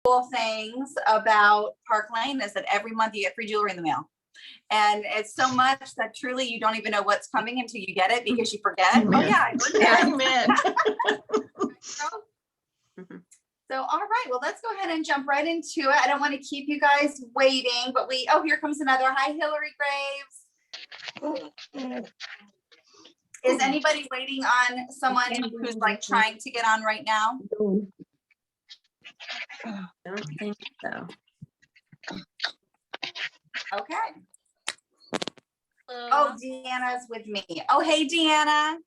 cool things about Parklane is that every month you get free jewelry in the mail. And it's so much that truly you don't even know what's coming until you get it because you forget. Amen. Oh yeah. Amen. So, all right, well, let's go ahead and jump right into it. I don't want to keep you guys waiting, but here comes another. Hi, Hillary Graves. Is anybody waiting on someone who's like trying to get on right now? Don't think so. Okay. Oh, Deanna's with me. Oh, hey, Deanna.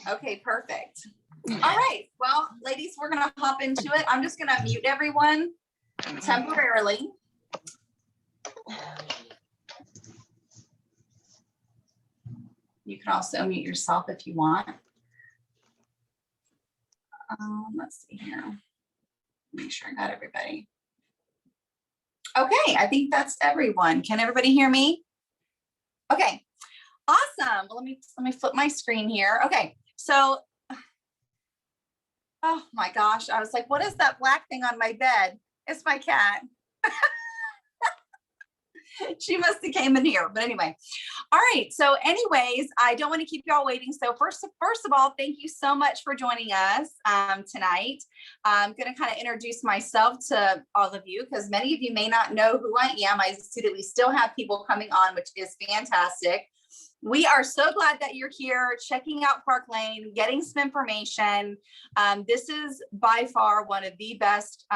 Okay, perfect. All right. Well, ladies, we're going to hop into it. I'm just going to mute everyone temporarily. You can also mute yourself if you want. Let's see here. Make sure I got everybody. Okay, I think that's everyone. Can everybody hear me? Okay, awesome. Well, let me flip my screen here. Okay, so, oh my gosh, I was like, what is that black thing on my bed? It's my cat. She must have came in here, but anyway. All right. So anyways, I don't want to keep y'all waiting. So first of all, thank you so much for joining us tonight. I'm going to kind of introduce myself to all of you because many of you may not know who I am. I see that we still have people coming on, which is fantastic. We are so glad that you're here checking out Parklane, getting some information. This is by far one of the best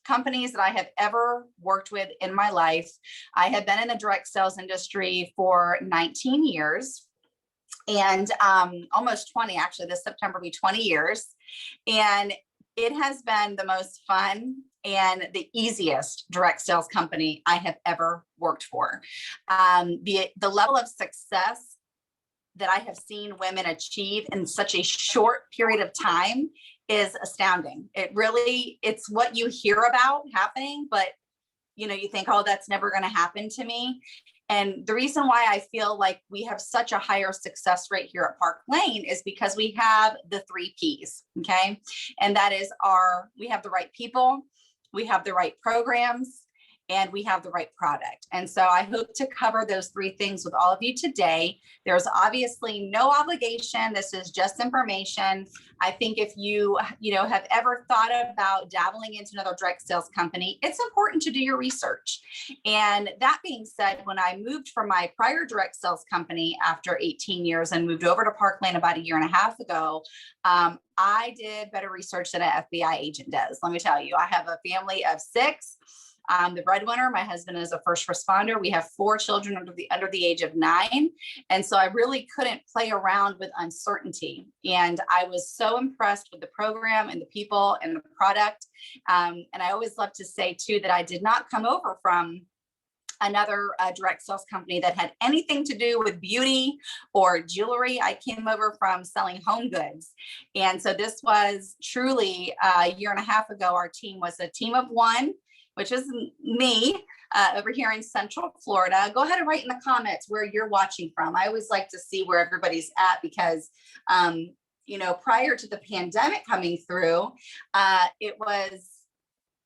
companies that I have ever worked with in my life. I have been in the direct sales industry for 19 years and almost 20, actually this September will be 20 years. And it has been the most fun and the easiest direct sales company I have ever worked for. The level of success that I have seen women achieve in such a short period of time is astounding. It's what you hear about happening, but you think, oh, that's never going to happen to me. And the reason why I feel like we have such a higher success rate here at Parklane is because we have the 3 Ps. Okay. And that is we have the right people, we have the right programs, and we have the right product. And so I hope to cover those 3 things with all of you today. There's obviously no obligation. This is just information. I think if you have ever thought about dabbling into another direct sales company, it's important to do your research. And that being said, when I moved from my prior direct sales company after 18 years and moved over to Parklane about 1.5 years ago, I did better research than an FBI agent does. Let me tell you, I have a family of 6. I'm the breadwinner. My husband is a first responder. We have 4 children under the age of 9. And so I really couldn't play around with uncertainty. And I was so impressed with the program and the people and the product. And I always love to say too, that I did not come over from another direct sales company that had anything to do with beauty or jewelry. I came over from selling home goods. And so this was truly 1.5 years ago. Our team was a team of 1, which is me over here in Central Florida. Go ahead and write in the comments where you're watching from. I always like to see where everybody's at because, prior to the pandemic coming through, it was,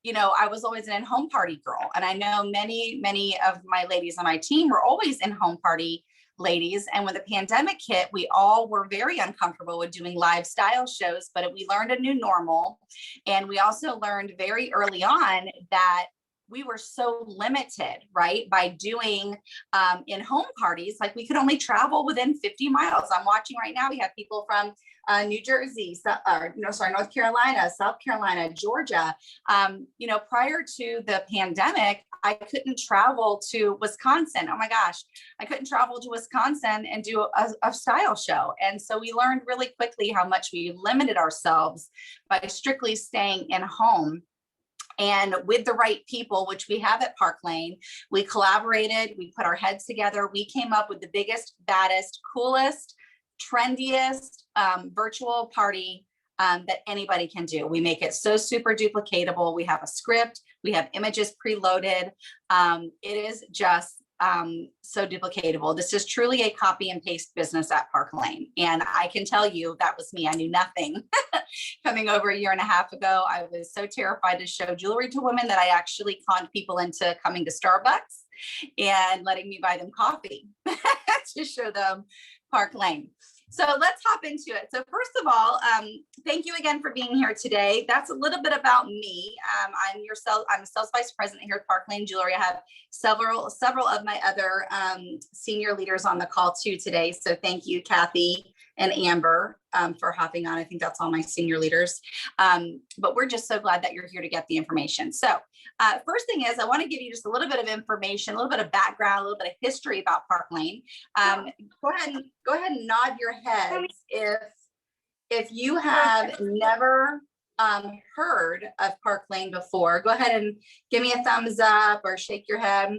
I was always an in-home party girl. And I know many of my ladies on my team were always in-home party ladies. And when the pandemic hit, we all were very uncomfortable with doing live style shows, but we learned a new normal. And we also learned very early on that we were so limited, right, by doing in-home parties. Like we could only travel within 50 miles. I'm watching right now, we have people from New Jersey, North Carolina, South Carolina, Georgia. Prior to the pandemic, I couldn't travel to Wisconsin. Oh my gosh, I couldn't travel to Wisconsin and do a style show. And so we learned really quickly how much we limited ourselves by strictly staying in home. And with the right people, which we have at Parklane, we collaborated, we put our heads together, we came up with the biggest, baddest, coolest, trendiest virtual party that anybody can do. We make it so super duplicatable. We have a script, we have images preloaded. It is just so duplicatable. This is truly a copy and paste business at Parklane. And I can tell you that was me. I knew nothing coming over a year and a half ago. I was so terrified to show jewelry to women that I actually conned people into coming to Starbucks and letting me buy them coffee to show them Parklane. So let's hop into it. So first of all, thank you again for being here today. That's a little bit about me. I'm a sales vice president here at Parklane Jewelry. I have several of my other senior leaders on the call too today. So thank you, Kathy and Amber, for hopping on. I think that's all my senior leaders. But we're just so glad that you're here to get the information. So first thing is, I want to give you just a little bit of information, a little bit of background, a little bit of history about Parklane. Go ahead and nod your heads if you have never heard of Parklane before. Go ahead and give me a thumbs up or shake your head.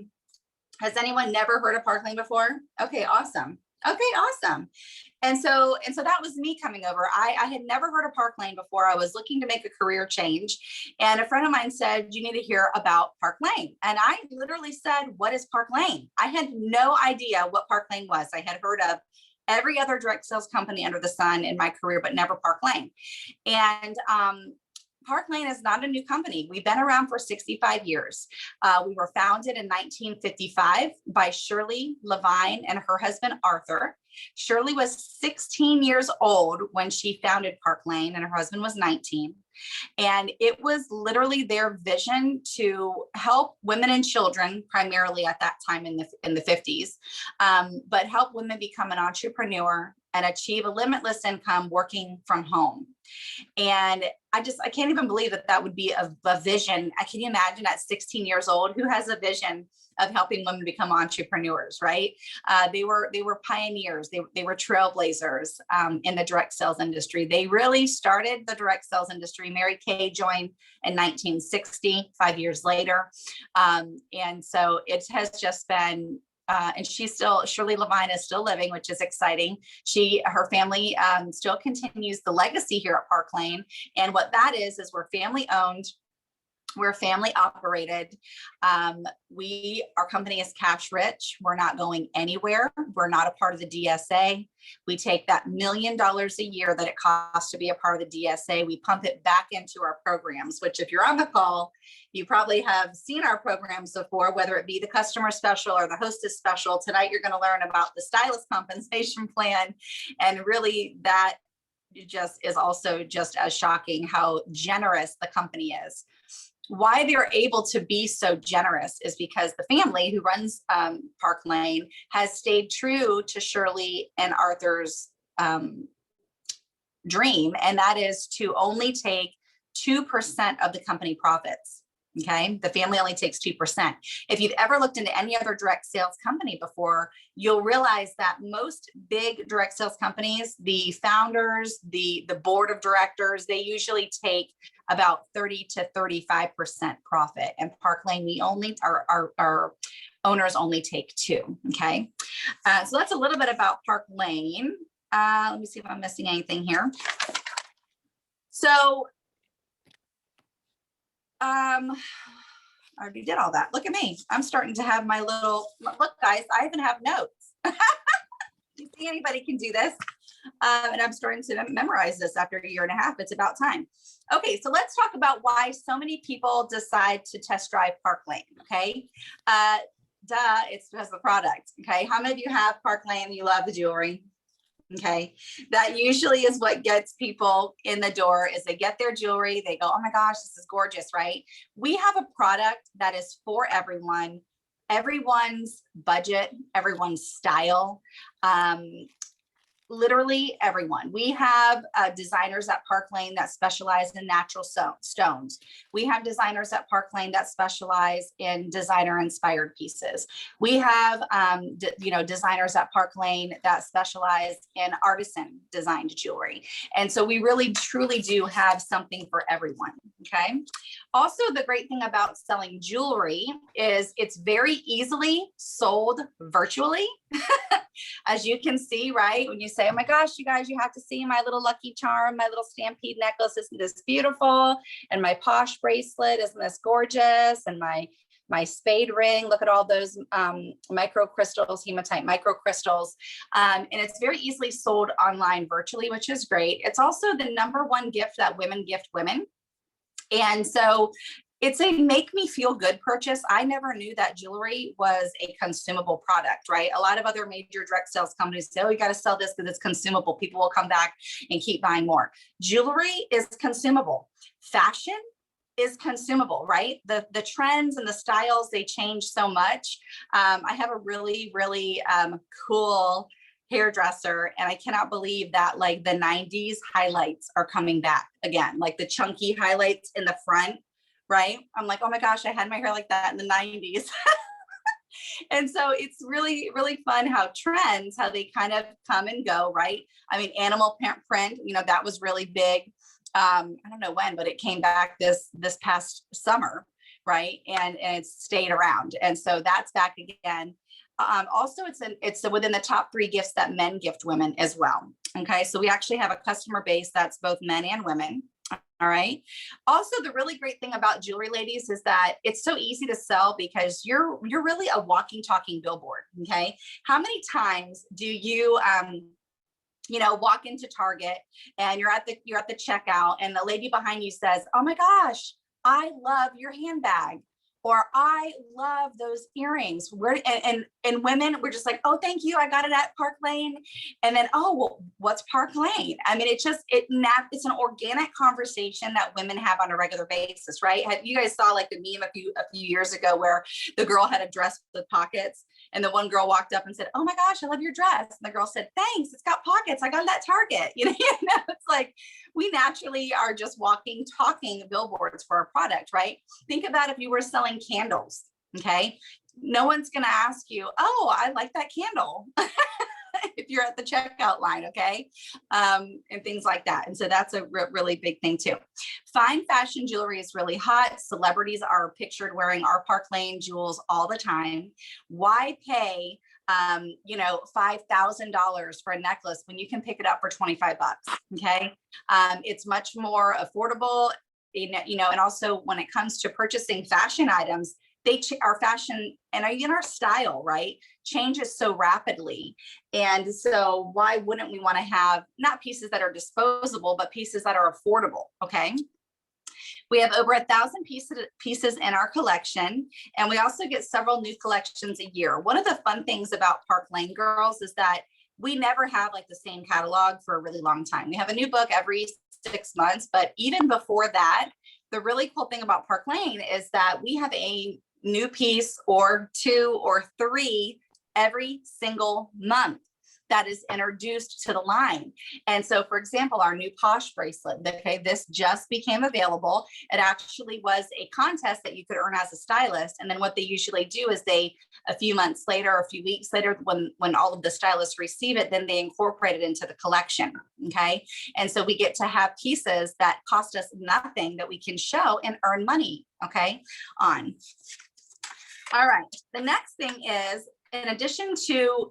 Has anyone never heard of Parklane before? Okay, awesome. Okay, awesome. And so that was me coming over. I had never heard of Parklane before. I was looking to make a career change. And a friend of mine said, you need to hear about Parklane. And I literally said, what is Parklane? I had no idea what Parklane was. I had heard of every other direct sales company under the sun in my career, but never Parklane. And Parklane is not a new company. We've been around for 65 years. We were founded in 1955 by Shirley Levine and her husband, Arthur. Shirley was 16 years old when she founded Parklane, and her husband was 19. And it was literally their vision to help women and children, primarily at that time in the 50s, but help women become an entrepreneur and achieve a limitless income working from home. And I can't even believe that would be a vision. Can you imagine at 16 years old, who has a vision of helping women become entrepreneurs, right? They were pioneers. They were trailblazers in the direct sales industry. They really started the direct sales industry. Mary Kay joined in 1960, 5 years later. And so it has just been, and Shirley Levine is still living, which is exciting. Her family still continues the legacy here at Parklane. And what that is we're family owned. We're family operated. Our company is cash rich. We're not going anywhere. We're not a part of the DSA. We take that $1 million a year that it costs to be a part of the DSA. We pump it back into our programs, which if you're on the call, you probably have seen our programs before, whether it be the customer special or the hostess special. Tonight, you're going to learn about the stylist compensation plan. And really that just is also just as shocking how generous the company is. Why they're able to be so generous is because the family who runs Parklane has stayed true to Shirley and Arthur's dream, and that is to only take 2% of the company profits. Okay, the family only takes 2%. If you've ever looked into any other direct sales company before, you'll realize that most big direct sales companies, the founders, the board of directors, they usually take about 30 to 35% profit. And Parklane, our owners only take 2%. Okay, so that's a little bit about Parklane. Let me see if I'm missing anything here. So I already did all that. Look at me. I'm starting to have my little, look guys, I even have notes. You see anybody can do this? And I'm starting to memorize this after a year and a half. It's about time. Okay, so let's talk about why so many people decide to test drive Parklane, okay? It's because of the product, okay? How many of you have Parklane and you love the jewelry? Okay, that usually is what gets people in the door. Is they get their jewelry, they go, oh my gosh, this is gorgeous, right? We have a product that is for everyone, everyone's budget, everyone's style. Literally everyone. We have designers at Parklane that specialize in natural stones. We have designers at Parklane that specialize in designer inspired pieces. We have, designers at Parklane that specialize in artisan designed jewelry. And so we really truly do have something for everyone. Okay. Also, the great thing about selling jewelry is it's very easily sold virtually. As you can see, right? When you say, oh my gosh, you guys, you have to see my little lucky charm, my little stampede necklace, isn't this beautiful? And my posh bracelet, isn't this gorgeous? And my my spade ring. Look at all those microcrystals, hematite microcrystals. And it's very easily sold online virtually, which is great. It's also the #1 gift that women gift women. And so it's a make me feel good purchase. I never knew that jewelry was a consumable product, right? A lot of other major direct sales companies say, oh, you got to sell this because it's consumable. People will come back and keep buying more. Jewelry is consumable. Fashion is consumable, right? The trends and the styles, they change so much. I have a really, really cool hairdresser, and I cannot believe that like the 90s highlights are coming back again, like the chunky highlights in the front, right? I'm like, oh my gosh, I had my hair like that in the 90s. And so it's really, really fun how trends, how they kind of come and go, right? I mean, animal print, you know, that was really big. I don't know when, but it came back this past summer, right? And it's stayed around. And so that's back again. Also, it's within the top 3 gifts that men gift women as well. Okay, so we actually have a customer base that's both men and women. All right. Also, the really great thing about jewelry, ladies, is that it's so easy to sell because you're really a walking, talking billboard. Okay, how many times do you walk into Target and you're at the checkout and the lady behind you says, oh my gosh, I love your handbag, or I love those earrings. And women, we're just like, oh, thank you, I got it at Parklane. And then, oh, well, what's Parklane? I mean, it's an organic conversation that women have on a regular basis, right? You guys saw like the meme a few years ago where the girl had a dress with pockets, and the one girl walked up and said, oh my gosh, I love your dress. And the girl said, thanks, it's got pockets, I got it at Target. It's like, we naturally are just walking, talking billboards for a product, right? Think about if you were selling candles, okay? No one's going to ask you, oh, I like that candle if you're at the checkout line, okay? And things like that. And so that's a really big thing too. Fine fashion jewelry is really hot. Celebrities are pictured wearing our Parklane jewels all the time. Why pay $5,000 for a necklace when you can pick it up for 25 bucks? Okay. It's much more affordable, and also when it comes to purchasing fashion items, our fashion and even our style, right, changes so rapidly. And so why wouldn't we want to have not pieces that are disposable, but pieces that are affordable? Okay. We have over 1,000 pieces in our collection, and we also get several new collections a year. One of the fun things about Parklane girls is that we never have like the same catalog for a really long time. We have a new book every 6 months, but even before that, the really cool thing about Parklane is that we have a new piece or 2 or 3 every single month that is introduced to the line. And so, for example, our new Posh bracelet, okay, this just became available. It actually was a contest that you could earn as a stylist. And then what they usually do is a few months later, a few weeks later, when all of the stylists receive it, then they incorporate it into the collection, okay? And so we get to have pieces that cost us nothing that we can show and earn money, okay, on. All right, the next thing is, in addition to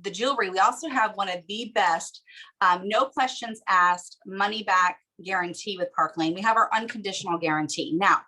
the jewelry, we also have one of the best no questions asked money back guarantee with Parklane. We have our unconditional guarantee. Now,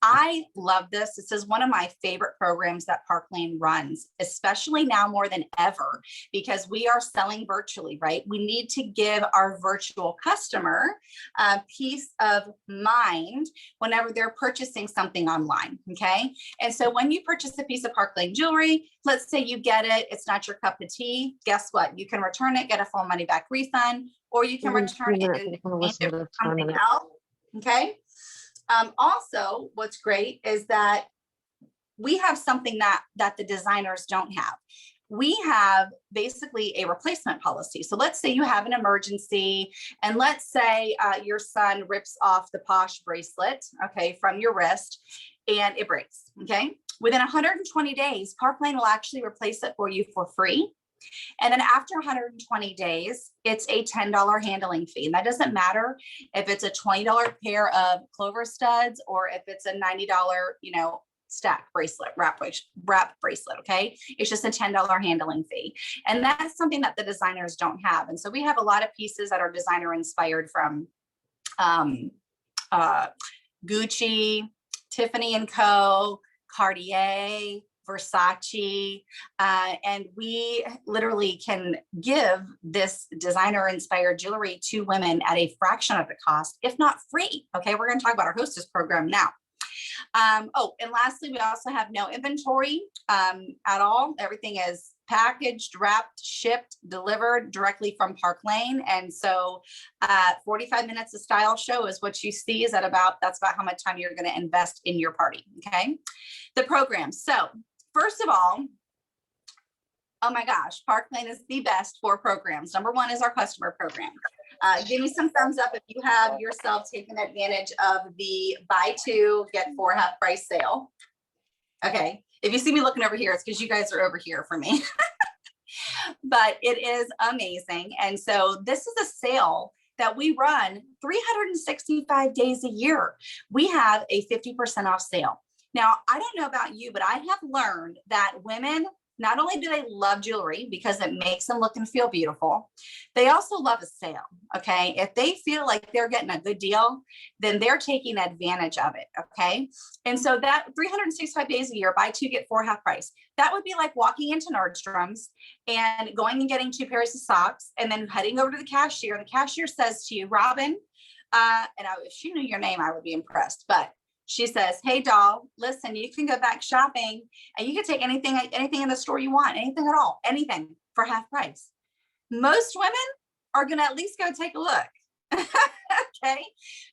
I love this. This is one of my favorite programs that Parklane runs, especially now more than ever, because we are selling virtually, right? We need to give our virtual customer a peace of mind whenever they're purchasing something online, okay? And so when you purchase a piece of Parklane jewelry, let's say you get it, it's not your cup of tea, guess what? You can return it, get a full money back refund, or you can return it and exchange it for something else, okay? Also, what's great is that we have something that the designers don't have. We have basically a replacement policy. So let's say you have an emergency, and let's say your son rips off the Posh bracelet, okay, from your wrist, and it breaks, okay? Within 120 days, Parklane will actually replace it for you for free. And then after 120 days, it's a $10 handling fee. And that doesn't matter if it's a $20 pair of clover studs or if it's a $90, stack bracelet, wrap bracelet, okay? It's just a $10 handling fee. And that's something that the designers don't have. And so we have a lot of pieces that are designer inspired from Gucci, Tiffany & Co., Cartier, Versace, and we literally can give this designer inspired jewelry to women at a fraction of the cost, if not free. Okay, we're going to talk about our Hostess program now. Oh, and lastly, we also have no inventory at all. Everything is packaged, wrapped, shipped, delivered directly from Parklane. And so 45 minutes of style show is what you see is that's about how much time you're going to invest in your party. Okay, the program. So first of all, oh my gosh, Parklane is the best for programs. Number one is our customer program. Give me some thumbs up if you have yourself taken advantage of the buy two, get four half price sale. Okay, if you see me looking over here, it's because you guys are over here for me. But it is amazing. And so this is a sale that we run 365 days a year. We have a 50% off sale. Now, I don't know about you, but I have learned that women, not only do they love jewelry because it makes them look and feel beautiful, they also love a sale, okay? If they feel like they're getting a good deal, then they're taking advantage of it, okay? And so that 365 days a year, buy two, get four half price. That would be like walking into Nordstrom's and going and getting two pairs of socks and then heading over to the cashier. The cashier says to you, Robin, if she knew your name, I would be impressed, but she says, hey, doll, listen, you can go back shopping and you can take anything in the store you want, anything at all, anything for half price. Most women are going to at least go take a look. Okay.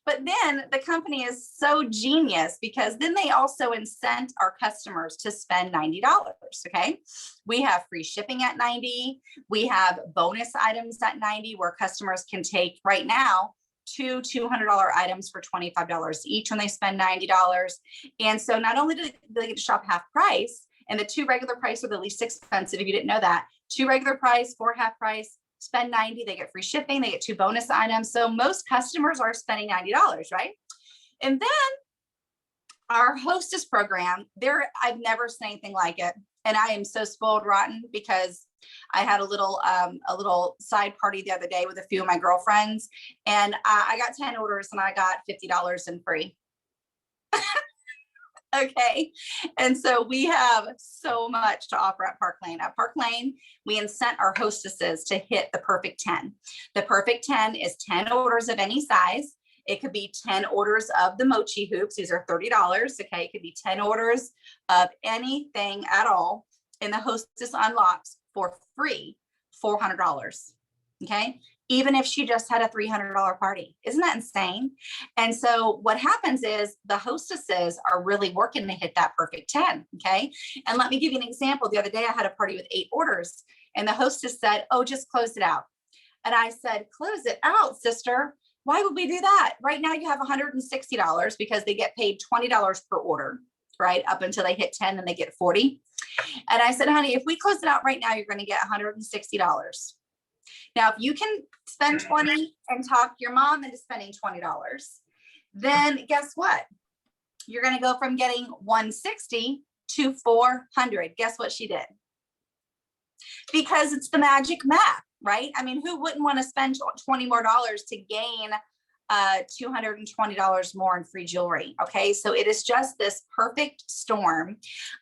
But then the company is so genius because then they also incent our customers to spend $90. Okay. We have free shipping at $90. We have bonus items at $90 where customers can take right now two $200 items for $25 each when they spend $90. And so not only do they get to shop half price, and the two regular price are the least expensive, if you didn't know that, two regular price, four half price, spend $90, they get free shipping, they get two bonus items. So most customers are spending $90, right? And then our Hostess program, I've never seen anything like it. And I am so spoiled rotten because I had a little side party the other day with a few of my girlfriends, and I got 10 orders and I got $50 in free. Okay. And so we have so much to offer at Parklane. At Parklane, we incent our hostesses to hit the perfect 10. The perfect 10 is 10 orders of any size. It could be 10 orders of the mochi hoops. These are $30. Okay. It could be 10 orders of anything at all. And the hostess unlocks for free $400. Okay. Even if she just had a $300 party. Isn't that insane? And so what happens is the hostesses are really working to hit that perfect 10. Okay. And let me give you an example. The other day I had a party with 8 orders and the hostess said, oh, just close it out. And I said, close it out, sister. Why would we do that? Right now you have $160 because they get paid $20 per order, right? Up until they hit 10 and they get 40. And I said, honey, if we close it out right now, you're going to get $160. Now, if you can spend 20 and talk your mom into spending $20, then guess what? You're going to go from getting 160 to 400. Guess what she did? Because it's the magic math, right? I mean, who wouldn't want to spend $20 more to gain $220 more in free jewelry? Okay, so it is just this perfect storm,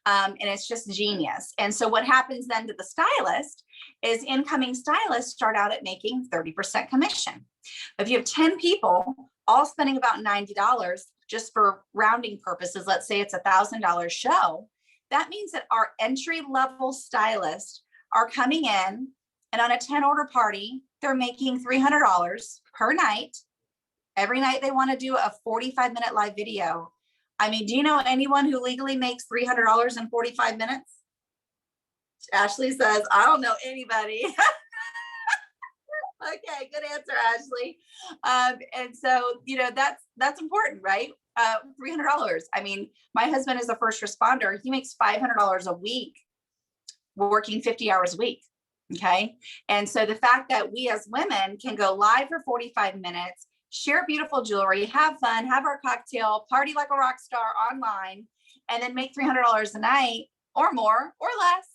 and it's just genius. And so what happens then to the stylist is incoming stylists start out at making 30% commission. If you have 10 people all spending about $90, just for rounding purposes, let's say it's $1,000 show, that means that our entry-level stylists are coming in, and on a 10 order party, they're making $300 per night. Every night they want to do a 45-minute live video. I mean, do you know anyone who legally makes $300 in 45 minutes? Ashley says, I don't know anybody. Okay, good answer, Ashley. And so, you know, that's important, right? $300. I mean, my husband is a first responder. He makes $500 a week working 50 hours a week. Okay. And so the fact that we as women can go live for 45 minutes, share beautiful jewelry, have fun, have our cocktail, party like a rock star online, and then make $300 a night or more or less.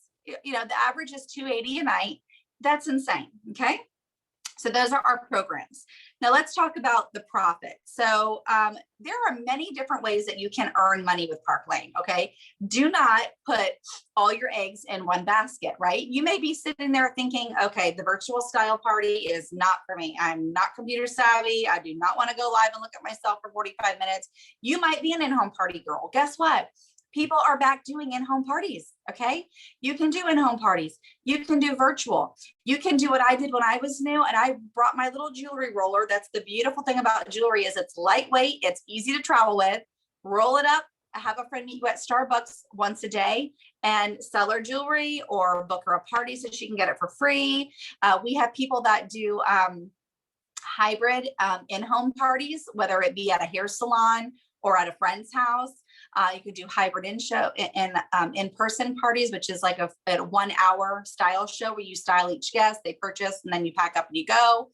You know, the average is $280 a night. That's insane. Okay. So those are our programs. Now let's talk about the profit. So there are many different ways that you can earn money with Parklane, okay? Do not put all your eggs in one basket, right? You may be sitting there thinking, okay, the virtual style party is not for me. I'm not computer savvy. I do not want to go live and look at myself for 45 minutes. You might be an in-home party girl. Guess what? People are back doing in-home parties, okay? You can do in-home parties. You can do virtual. You can do what I did when I was new, and I brought my little jewelry roller. That's the beautiful thing about jewelry, is it's lightweight, it's easy to travel with. Roll it up, have a friend meet you at Starbucks once a day and sell her jewelry, or book her a party so she can get it for free. We have people that do hybrid in-home parties, whether it be at a hair salon or at a friend's house. You could do hybrid in-person parties, which is like a 1 hour style show where you style each guest, they purchase, and then you pack up and you go.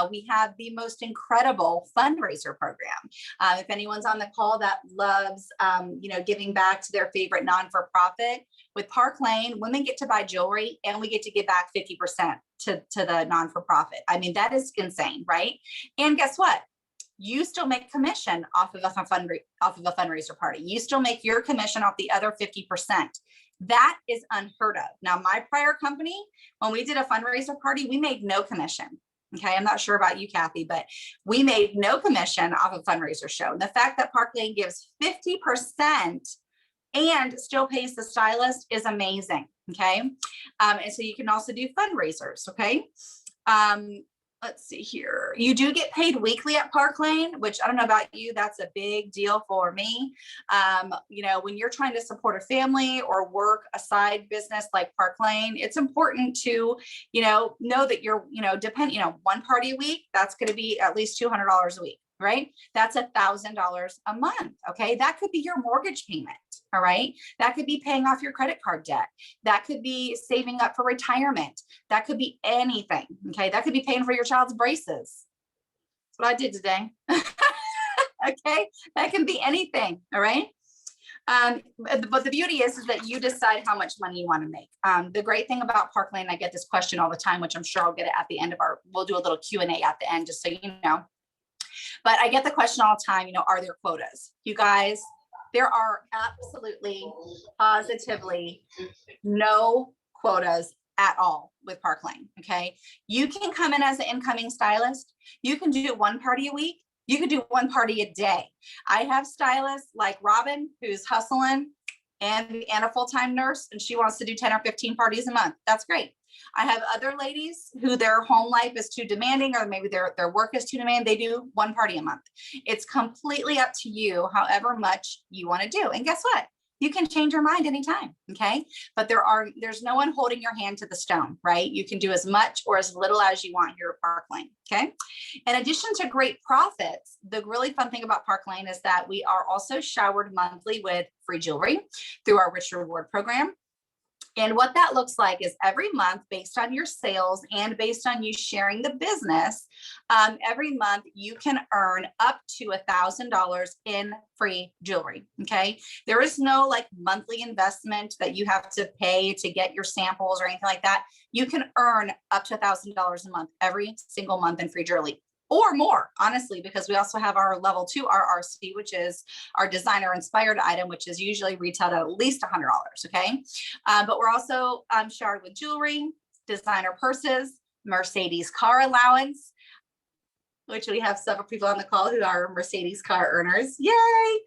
We have the most incredible fundraiser program. If anyone's on the call that loves, giving back to their favorite non-for-profit, with Parklane, women get to buy jewelry and we get to give back 50% to the non-for-profit. I mean, that is insane, right? And guess what? You still make commission off of a fundraiser party. You still make your commission off the other 50%. That is unheard of. Now, my prior company, when we did a fundraiser party, we made no commission. Okay, I'm not sure about you, Kathy, but we made no commission off a fundraiser show. And the fact that Parklane gives 50% and still pays the stylist is amazing. Okay, and so you can also do fundraisers. Okay. Let's see here. You do get paid weekly at Parklane, which I don't know about you, that's a big deal for me. When you're trying to support a family or work a side business like Parklane, it's important to, know that you're, one party a week, that's going to be at least $200 a week, right? That's $1,000 a month. Okay. That could be your mortgage payment. All right. That could be paying off your credit card debt. That could be saving up for retirement. That could be anything. Okay. That could be paying for your child's braces. That's what I did today. Okay. That can be anything. All right. But the beauty is that you decide how much money you want to make. The great thing about Parklane, I get this question all the time, which I'm sure I'll get it at the end of we'll do a little Q&A at the end, just so you know. But I get the question all the time, are there quotas? You guys, there are absolutely, positively no quotas at all with Parklane, okay? You can come in as an incoming stylist. You can do one party a week. You can do one party a day. I have stylists like Robin, who's hustling, and a full-time nurse, and she wants to do 10 or 15 parties a month. That's great. I have other ladies who their home life is too demanding, or maybe their work is too demanding. They do one party a month. It's completely up to you, however much you want to do. And guess what? You can change your mind anytime. Okay. But there's no one holding your hand to the stone, right? You can do as much or as little as you want here at Parklane. Okay. In addition to great profits, the really fun thing about Parklane is that we are also showered monthly with free jewelry through our Rich Reward program. And what that looks like is every month, based on your sales and based on you sharing the business, every month you can earn up to $1,000 in free jewelry. Okay. There is no like monthly investment that you have to pay to get your samples or anything like that. You can earn up to $1,000 a month, every single month in free jewelry. Or more, honestly, because we also have our level 2 RRC, which is our designer inspired item, which is usually retailed at least $100. Okay. But we're also showered with jewelry, designer purses, Mercedes car allowance, which we have several people on the call who are Mercedes car earners. Yay.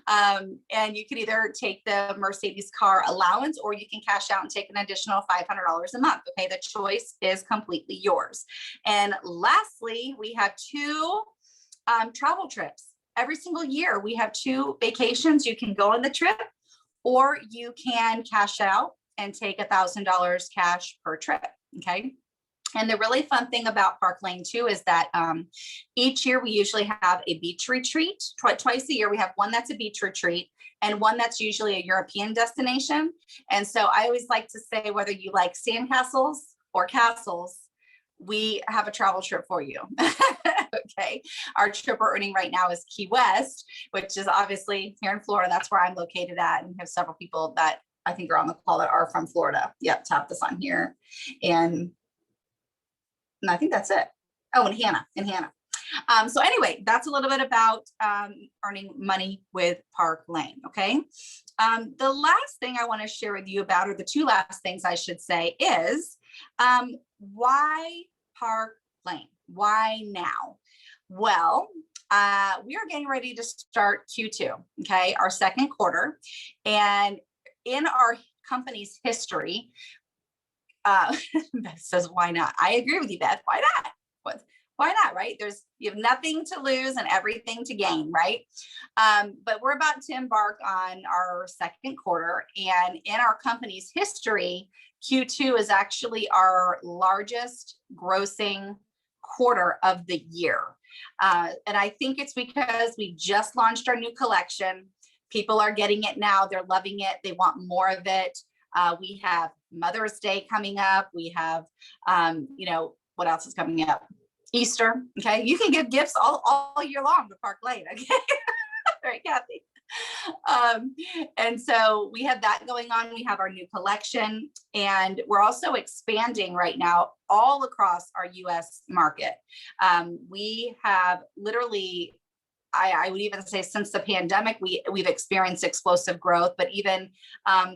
And you can either take the Mercedes car allowance, or you can cash out and take an additional $500 a month. Okay. The choice is completely yours. And lastly, we have 2 travel trips. Every single year, we have 2 vacations. You can go on the trip, or you can cash out and take $1,000 cash per trip. Okay. And the really fun thing about Parklane too is that each year we usually have a beach retreat. Twice a year we have one that's a beach retreat and one that's usually a European destination. And so I always like to say, whether you like sandcastles or castles, we have a travel trip for you. Okay. Our trip we're earning right now is Key West, which is obviously here in Florida. That's where I'm located at, and we have several people that I think are on the call that are from Florida. Yep. Tap this on here. And I think that's it. Oh, and Hannah. So anyway, that's a little bit about earning money with Parklane. Okay. The last thing I want to share with you about, or the two last things I should say, is why Parklane? Why now? Well, we are getting ready to start Q2, okay, our second quarter. And in our company's history, Beth says, why not? I agree with you, Beth. Why not? Why not, right? You have nothing to lose and everything to gain, right? But we're about to embark on our second quarter. And in our company's history, Q2 is actually our largest grossing quarter of the year. And I think it's because we just launched our new collection. People are getting it now. They're loving it. They want more of it. We have Mother's Day coming up. We have, what else is coming up? Easter. Okay. You can give gifts all year long to Parklane. Okay. Right, Kathy. And so we have that going on. We have our new collection, and we're also expanding right now all across our US market. We have literally, I would even say since the pandemic, we've experienced explosive growth, but even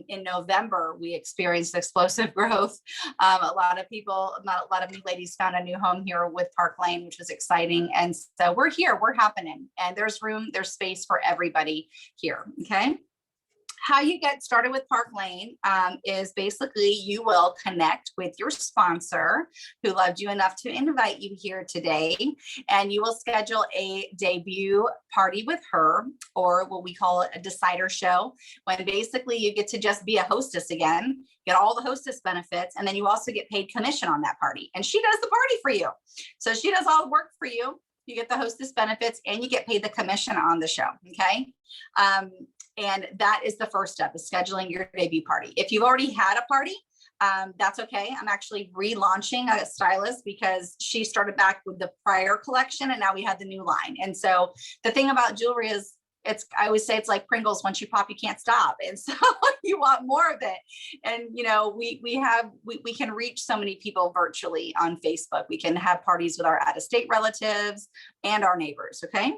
in November, we experienced explosive growth. A lot of new ladies found a new home here with Parklane, which was exciting. And so we're here, we're happening, and there's space for everybody here, okay? How you get started with Parklane is basically you will connect with your sponsor who loved you enough to invite you here today, and you will schedule a debut party with her, or what we call a decider show, when basically you get to just be a hostess again, get all the hostess benefits, and then you also get paid commission on that party. And she does the party for you. So she does all the work for you. You get the hostess benefits and you get paid the commission on the show, okay? And that is the first step, is scheduling your debut party. If you've already had a party, that's okay. I'm actually relaunching a stylist because she started back with the prior collection and now we have the new line. And so the thing about jewelry is I always say it's like Pringles. Once you pop, you can't stop. And so you want more of it. And, we can reach so many people virtually on Facebook. We can have parties with our out-of-state relatives and our neighbors. Okay.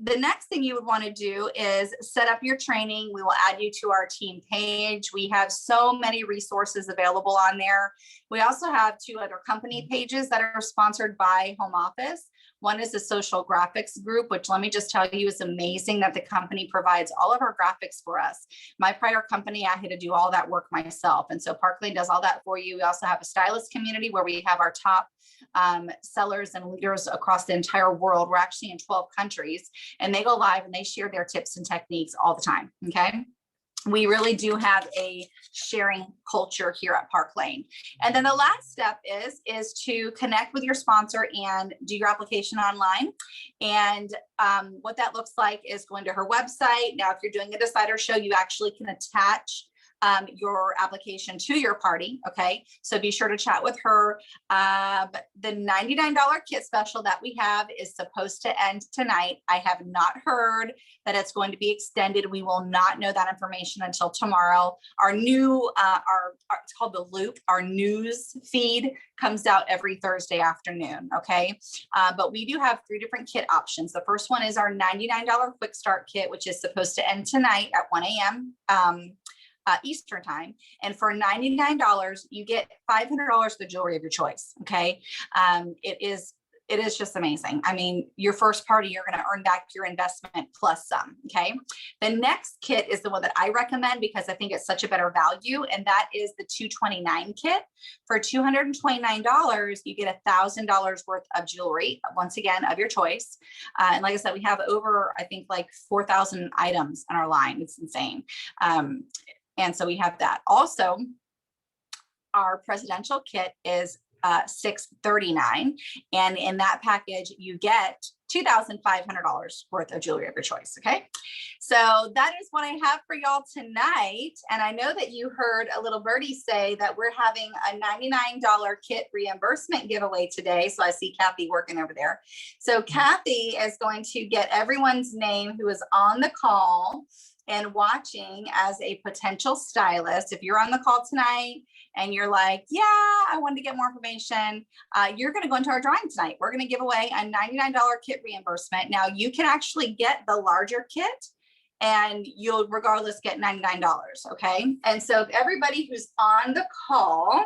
The next thing you would want to do is set up your training. We will add you to our team page. We have so many resources available on there. We also have 2 other company pages that are sponsored by Home Office. One is the social graphics group, which let me just tell you is amazing that the company provides all of our graphics for us. My prior company, I had to do all that work myself. And so Parklane does all that for you. We also have a stylist community where we have our top sellers and leaders across the entire world. We're actually in 12 countries, and they go live and they share their tips and techniques all the time. Okay. We really do have a sharing culture here at Parklane. And then the last step is to connect with your sponsor and do your application online. And what that looks like is going to her website. Now, if you're doing a decider show, you actually can attach your application to your party. Okay. So be sure to chat with her. The $99 kit special that we have is supposed to end tonight. I have not heard that it's going to be extended. We will not know that information until tomorrow. Our new, it's called the Loop. Our news feed comes out every Thursday afternoon. Okay. But we do have 3 different kit options. The first one is our $99 quick start kit, which is supposed to end tonight at 1 a.m. Eastern time. And for $99, you get $500 the jewelry of your choice. Okay. It is just amazing. I mean, your first party, you're going to earn back your investment plus some. Okay. The next kit is the one that I recommend because I think it's such a better value. And that is the $229 kit. For $229, you get $1,000 worth of jewelry, once again, of your choice. And like I said, we have over, I think, like 4,000 items on our line. It's insane. And so we have that. Also, our presidential kit is $639. And in that package, you get $2,500 worth of jewelry of your choice. Okay. So that is what I have for y'all tonight. And I know that you heard a little birdie say that we're having a $99 kit reimbursement giveaway today. So I see Kathy working over there. So Kathy is going to get everyone's name who is on the call and watching as a potential stylist. If you're on the call tonight and you're like, yeah, I wanted to get more information, you're going to go into our drawing tonight. We're going to give away a $99 kit reimbursement. Now you can actually get the larger kit and you'll regardless get $99. Okay. And so if everybody who's on the call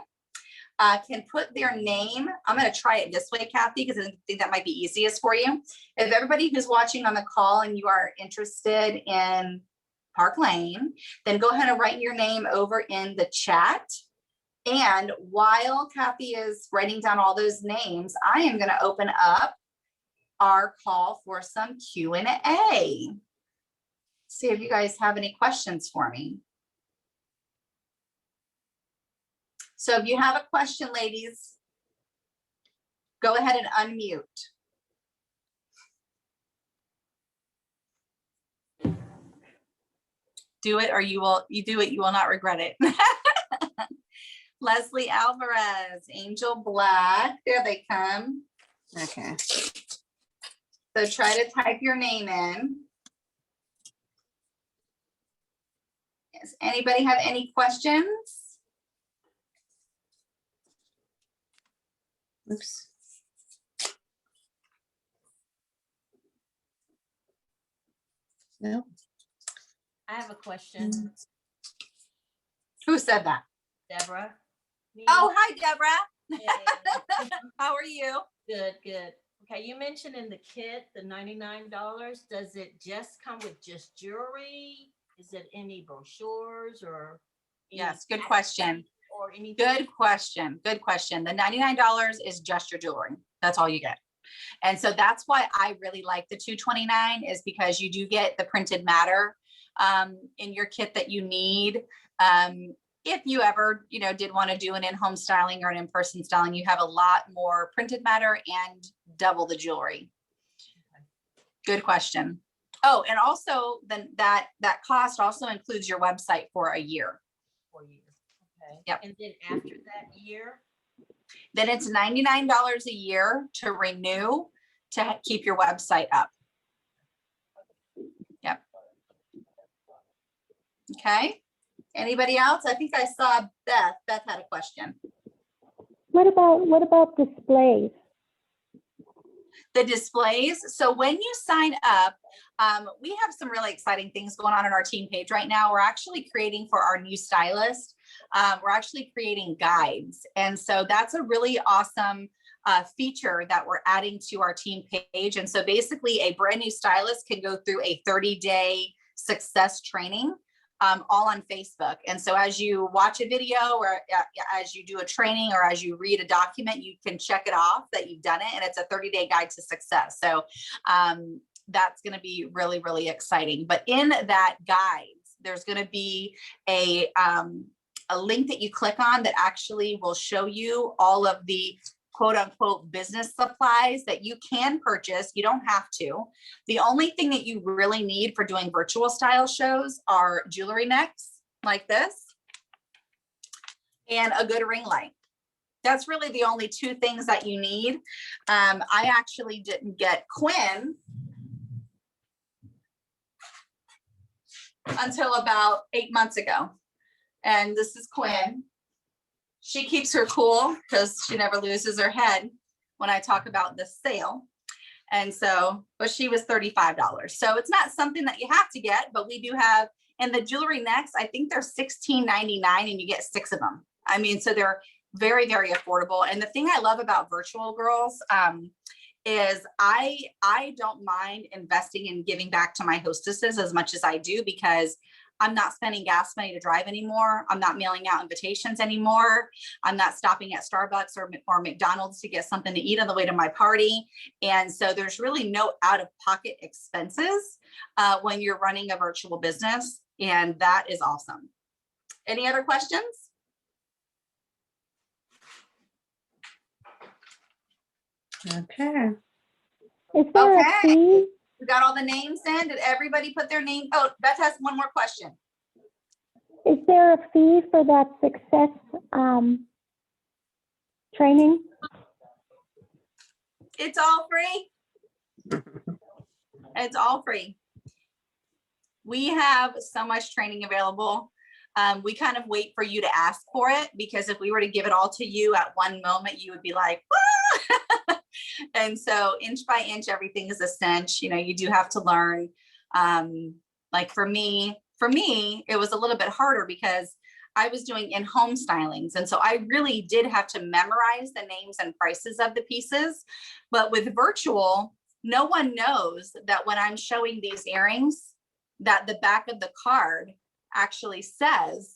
can put their name, I'm going to try it this way, Kathy, because I think that might be easiest for you. If everybody who's watching on the call and you are interested in Parklane, then go ahead and write your name over in the chat. And while Kathy is writing down all those names, I am going to open up our call for some Q&A. See if you guys have any questions for me. So if you have a question, ladies, go ahead and unmute. Do it or you do it, you will not regret it. Leslie Alvarez, Angel Black, there they come. Okay. So try to type your name in. Does anybody have any questions? Oops. No. I have a question. Who said that? Deborah. Me? Oh, hi, Deborah. Hey. How are you? Good, good. Okay, you mentioned in the kit, the $99. Does it just come with just jewelry? Is it any brochures or? Yes, good question. Or anything? Good question. Good question. The $99 is just your jewelry. That's all you get. And so that's why I really like the $229 is because you do get the printed matter in your kit that you need. If you ever, did want to do an in-home styling or an in-person styling, you have a lot more printed matter and double the jewelry. Good question. Oh, and also then that cost also includes your website for a year. For a year. Okay. Yep. And then after that year? Then it's $99 a year to renew to keep your website up. Yep. Okay. Anybody else? I think I saw Beth. Beth had a question. What about displays? The displays. So when you sign up, we have some really exciting things going on our team page right now. We're actually creating for our new stylist. We're actually creating guides. And so that's a really awesome feature that we're adding to our team page. And so basically a brand new stylist can go through a 30-day success training all on Facebook. And so as you watch a video or as you do a training or as you read a document, you can check it off that you've done it. And it's a 30-day guide to success. So that's going to be really, really exciting. But in that guides, there's going to be a link that you click on that actually will show you all of the quote unquote business supplies that you can purchase. You don't have to. The only thing that you really need for doing virtual style shows are jewelry necks like this and a good ring light. That's really the only two things that you need. I actually didn't get Quinn until about 8 months ago. And this is Quinn. She keeps her cool because she never loses her head when I talk about the sale. And so, but she was $35. So it's not something that you have to get, but we do have, and the jewelry necks, I think they're $16.99 and you get 6 of them. I mean, so they're very, very affordable. And the thing I love about virtual girls is I don't mind investing in giving back to my hostesses as much as I do, because I'm not spending gas money to drive anymore. I'm not mailing out invitations anymore. I'm not stopping at Starbucks or McDonald's to get something to eat on the way to my party. And so there's really no out-of-pocket expenses when you're running a virtual business. And that is awesome. Any other questions? Okay. Is there Okay. a fee? We got all the names in. Did everybody put their name? Oh, Beth has one more question. Is there a fee for that success training? It's all free. It's all free. We have so much training available. We kind of wait for you to ask for it, because if we were to give it all to you at one moment, you would be like, ah! And so inch by inch, everything is a cinch. You know, you do have to learn. Like for me, it was a little bit harder because I was doing in-home stylings. And so I really did have to memorize the names and prices of the pieces. But with virtual, no one knows that when I'm showing these earrings, that the back of the card actually says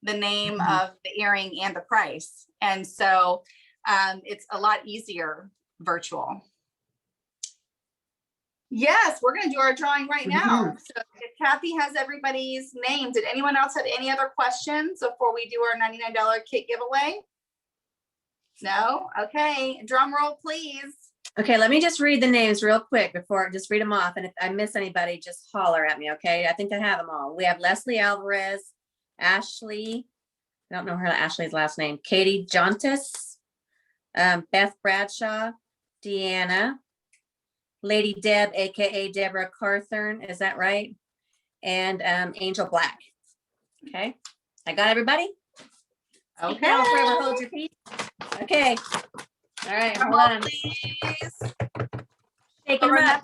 the name of the earring and the price. And so it's a lot easier virtual. Yes, we're going to do our drawing right now. So if Kathy has everybody's name, did anyone else have any other questions before we do our $99 kit giveaway? No? Okay. Drum roll, please. Okay, let me just read the names real quick before, just read them off. And if I miss anybody, just holler at me, okay? I think I have them all. We have Leslie Alvarez, Ashley, I don't know her Ashley's last name, Katie Jontis, Beth Bradshaw, Deanna, Lady Deb, AKA Deborah Carthern, is that right? And Angel Black. Okay, I got everybody? Okay. Don't forever hold your peace. Okay. All right, Drum hold roll, on. please. Take And it right.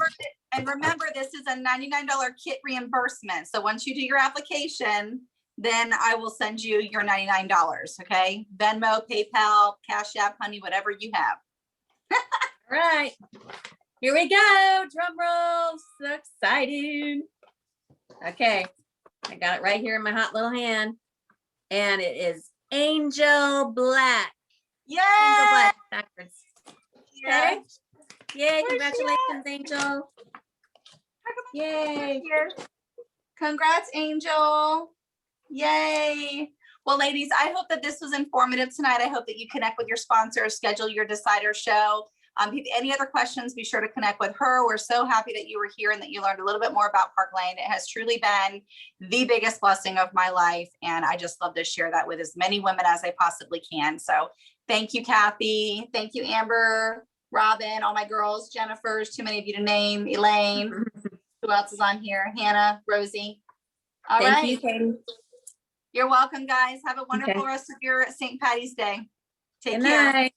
remember, this is a $99 kit reimbursement. So once you do your application, then I will send you your $99, okay? Venmo, PayPal, Cash App, honey, whatever you have. All right, here we go. Drum roll, so exciting. Okay, I got it right here in my hot little hand. And it is Angel Black. Yay! Angel Black, backwards. Yeah. Okay. Yay, Where's she congratulations, Angel. Yay. Here. Congrats, Angel. Yay. Well, ladies, I hope that this was informative tonight. I hope that you connect with your sponsor, schedule your decider show. Any other questions, be sure to connect with her. We're so happy that you were here and that you learned a little bit more about Parklane. It has truly been the biggest blessing of my life. And I just love to share that with as many women as I possibly can. So thank you, Kathy. Thank you, Amber, Robin, all my girls, Jennifer's, too many of you to name, Elaine. Who else is on here? Hannah, Rosie. All right. Thank you, Katie. You're welcome, guys. Have a wonderful Okay. rest of your St. Patty's Day. Take Good care. night.